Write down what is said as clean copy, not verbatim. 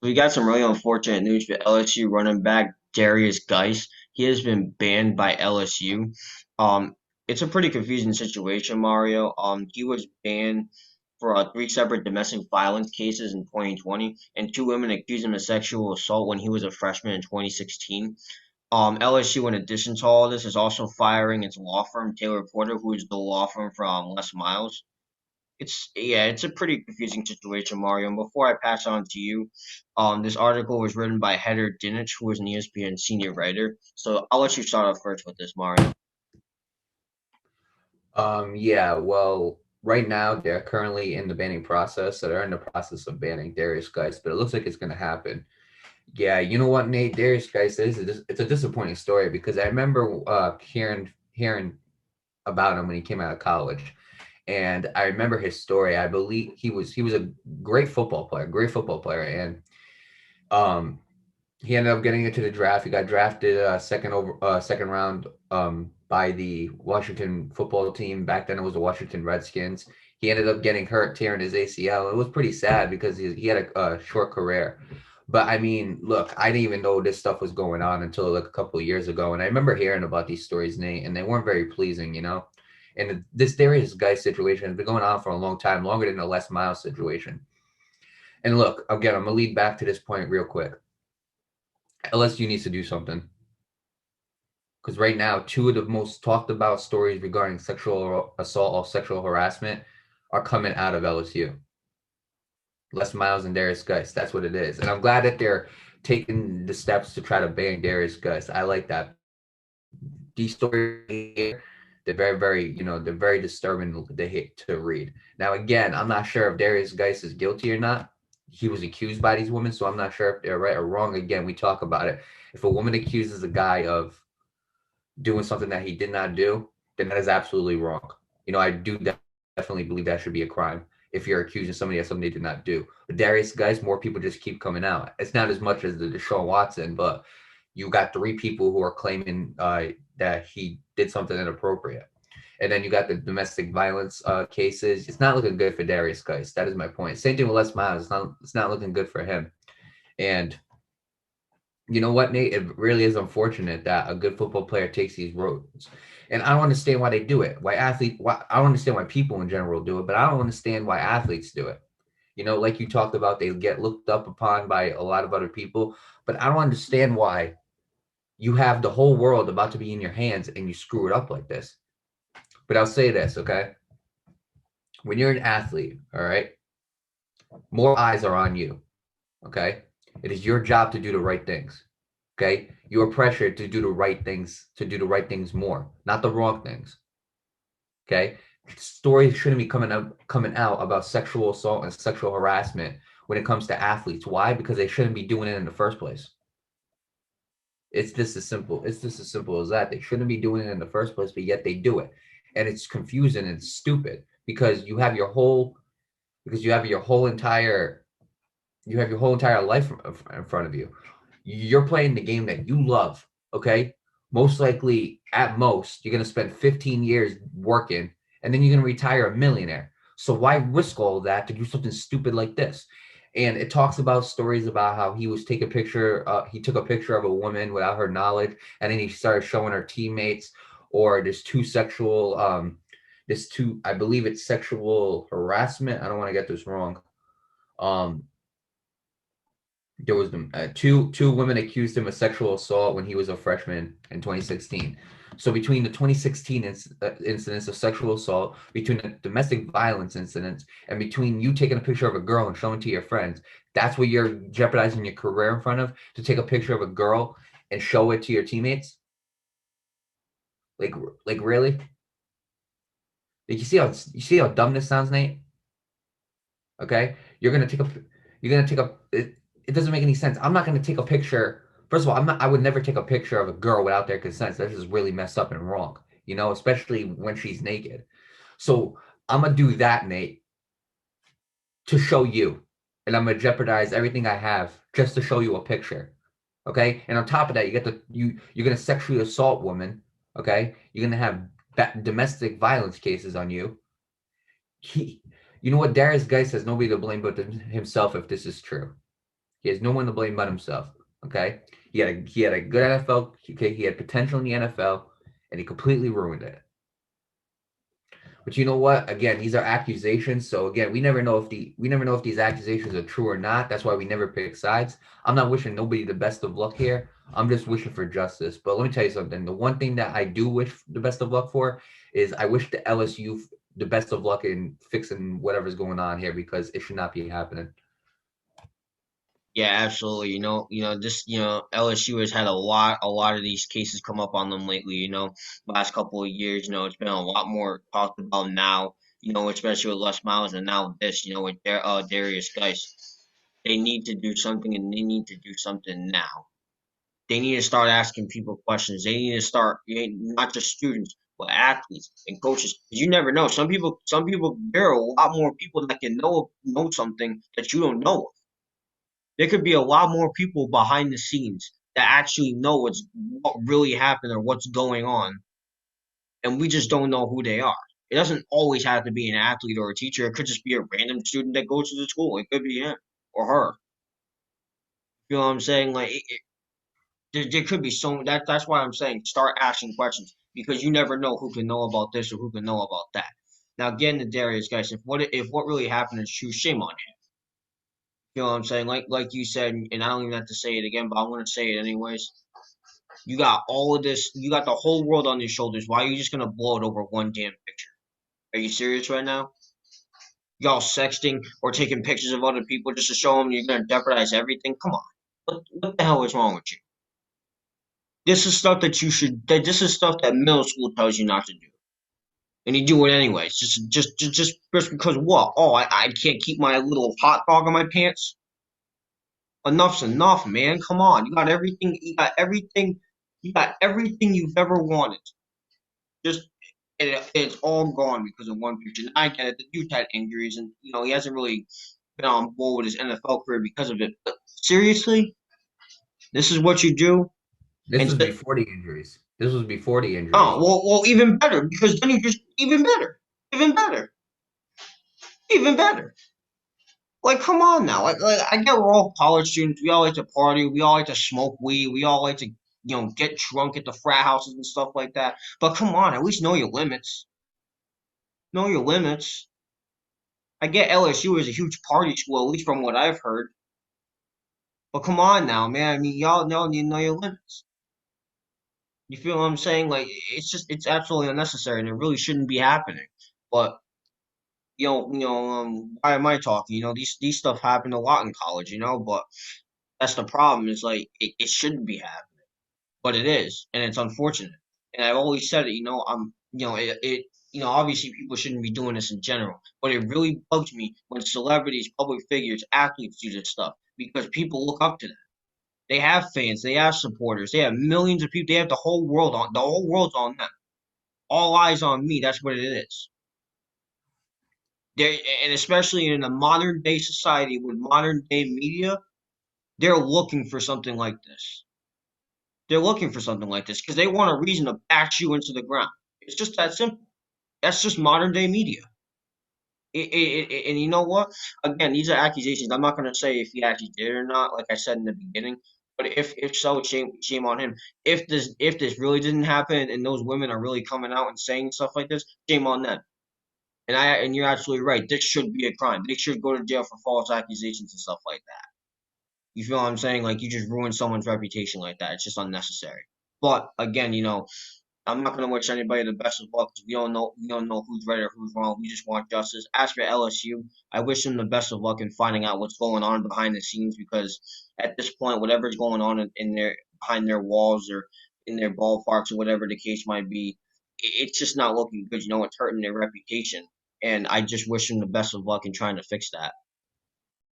We got some really unfortunate news for LSU running back Derrius Guice. He has been banned by LSU. Um, it's a pretty confusing situation, Mario. He was banned for three separate domestic violence cases in 2020, and two women accused him of sexual assault when he was a freshman in 2016. LSU, in addition to all this, is also firing its law firm, Taylor Porter, who is the law firm from Les Miles. It's a pretty confusing situation, Mario. And before I pass on to you, this article was written by Heather Dinich, who is an ESPN senior writer. So I'll let you start off first with this, Mario. Yeah, well, right now they're currently in the banning process, so they're in the process of banning Darius Guice, but it looks like it's going to happen. Yeah, you know what, Nate? Darius Guice it's a disappointing story because I remember hearing about him when he came out of college, and I remember his story. I believe he was a great football player, and um he ended up getting into the draft. He got drafted second round by the Washington football team. Back then it was the Washington Redskins. He ended up getting hurt, tearing his ACL. It was pretty sad because he had a short career. But I mean, look, I didn't even know this stuff was going on until like a couple of years ago. And I remember hearing about these stories, Nate, and they weren't very pleasing, you know? And this Darius guy situation has been going on for a long time, longer than the Les Miles situation. And look, again, I'm going to lead back to this point real quick. LSU needs to do something because right now, two of the most talked about stories regarding sexual assault or sexual harassment are coming out of LSU. Les Miles and Darius Guice. That's what it is. And I'm glad that they're taking the steps to try to ban Darius Guice. I like that. These stories, they're they're very disturbing to read. Now, again, I'm not sure if Darius Guice is guilty or not. He was accused by these women, so I'm not sure if they're right or wrong. Again, we talk about it. If a woman accuses a guy of doing something that he did not do, then that is absolutely wrong. I do definitely believe that should be a crime if you're accusing somebody of something they did not do. But Darius Guice, more people just keep coming out. It's not as much as the Deshaun Watson, but you got three people who are claiming that he did something inappropriate. And then you got the domestic violence cases. It's not looking good for Darius Guice. That is my point. Same thing with Les Miles. It's not looking good for him. And you know what, Nate? It really is unfortunate that a good football player takes these roads. And I don't understand why they do it. I don't understand why people in general do it, but I don't understand why athletes do it. Like you talked about, they get looked up upon by a lot of other people, but I don't understand why you have the whole world about to be in your hands and you screw it up like this. But I'll say this, okay? When you're an athlete, all right, more eyes are on you, okay? It is your job to do the right things. Okay, you are pressured to do the right things, more, not the wrong things. Okay, stories shouldn't be coming out about sexual assault and sexual harassment when it comes to athletes. Why? Because they shouldn't be doing it in the first place. It's just as simple. It's just as simple as that. They shouldn't be doing it in the first place, but yet they do it, and it's confusing and stupid because you have your whole entire life in front of you. You're playing the game that you love, okay? Most likely, at most, you're going to spend 15 years working and then you're going to retire a millionaire. So why risk all of that to do something stupid like this? And it talks about stories about how he took a picture of a woman without her knowledge, and then he started showing her teammates, or I believe it's sexual harassment. I don't want to get this wrong. Um, there was two women accused him of sexual assault when he was a freshman in 2016. So between the 2016 incidents of sexual assault, between the domestic violence incidents, and between you taking a picture of a girl and showing to your friends, that's what you're jeopardizing your career in front of, to take a picture of a girl and show it to your teammates. Like, really? Like, you see how dumb this sounds, Nate? Okay, it doesn't make any sense. I'm not gonna take a picture. First of all, I would never take a picture of a girl without their consent. That's just really messed up and wrong, especially when she's naked. So I'm gonna do that, Nate, to show you, and I'm gonna jeopardize everything I have just to show you a picture. Okay, and on top of that, you're gonna sexually assault women. Okay, you're gonna have domestic violence cases on you. He, you know what? Darius Guice has nobody to blame but himself if this is true. He has no one to blame but himself. Okay, he had a good NFL. Okay, he had potential in the NFL, and he completely ruined it. But you know what? Again, these are accusations. So again, we never know if these accusations are true or not. That's why we never pick sides. I'm not wishing nobody the best of luck here. I'm just wishing for justice. But let me tell you something. The one thing that I do wish the best of luck for is I wish the LSU the best of luck in fixing whatever's going on here because it should not be happening. Yeah, absolutely. This, LSU has had a lot of these cases come up on them lately. Last couple of years, it's been a lot more talked about now. Especially with Les Miles, and now this, with Darius Guice. They need to do something, and they need to do something now. They need to start asking people questions. They need to start, not just students, but athletes and coaches. 'Cause you never know. Some people, there are a lot more people that can know something that you don't know. There could be a lot more people behind the scenes that actually know what really happened or what's going on, and we just don't know who they are. It doesn't always have to be an athlete or a teacher. It could just be a random student that goes to the school. It could be him or her. You know what I'm saying? Like there could be that's why I'm saying start asking questions because you never know who can know about this or who can know about that. Now, getting to Darius, guys, if what really happened is true, shame on him. You know what I'm saying? Like you said, and I don't even have to say it again, but I'm gonna say it anyways. You got all of this. You got the whole world on your shoulders. Why are you just gonna blow it over one damn picture? Are you serious right now? Y'all sexting or taking pictures of other people just to show them you're gonna jeopardize everything? Come on. What the hell is wrong with you? This is stuff that you should. This is stuff that middle school tells you not to do, and you do it anyways. Just because what? Oh, I can't keep my little hot dog in my pants. Enough's enough, man. Come on. You got everything. You got everything. You got everything you've ever wanted. Just it's all gone because of one picture. And I get it. The dude's had injuries, and he hasn't really been on board with his NFL career because of it. But seriously, this is what you do. This And was before the injuries. This was before the oh, injuries. well, even better because then you just even better, even better. Like, come on now. Like I get we're all college students. We all like to party. We all like to smoke weed. We all like to get drunk at the frat houses and stuff like that. But come on, at least know your limits. Know your limits. I get LSU is a huge party school, at least from what I've heard. But come on now, man. I mean, y'all know you know your limits. You feel what I'm saying? Like, it's absolutely unnecessary, and it really shouldn't be happening. But why am I talking? These stuff happen a lot in college, but that's the problem. Is like it shouldn't be happening, but it is, and it's unfortunate. And I've always said it. Obviously people shouldn't be doing this in general, but it really bugs me when celebrities, public figures, athletes do this stuff because people look up to them. They have fans, they have supporters, they have millions of people, they have the whole world's on them. All eyes on me. That's what it is. And especially in a modern day society with modern day media, they're looking for something like this. They're looking for something like this because they want a reason to bash you into the ground. It's just that simple. That's just modern day media. And you know what? Again, these are accusations. I'm not going to say if he actually did or not, like I said in the beginning. But if so, shame on him. If this really didn't happen and those women are really coming out and saying stuff like this, shame on them. And you're absolutely right. This should be a crime. They should go to jail for false accusations and stuff like that. You feel what I'm saying? Like you just ruined someone's reputation like that. It's just unnecessary. But again, I'm not gonna wish anybody the best of luck because we don't know who's right or who's wrong. We just want justice. As for LSU, I wish them the best of luck in finding out what's going on behind the scenes because at this point, whatever's going on in their behind their walls or in their ballparks or whatever the case might be, it's just not looking good. It's hurting their reputation. And I just wish them the best of luck in trying to fix that.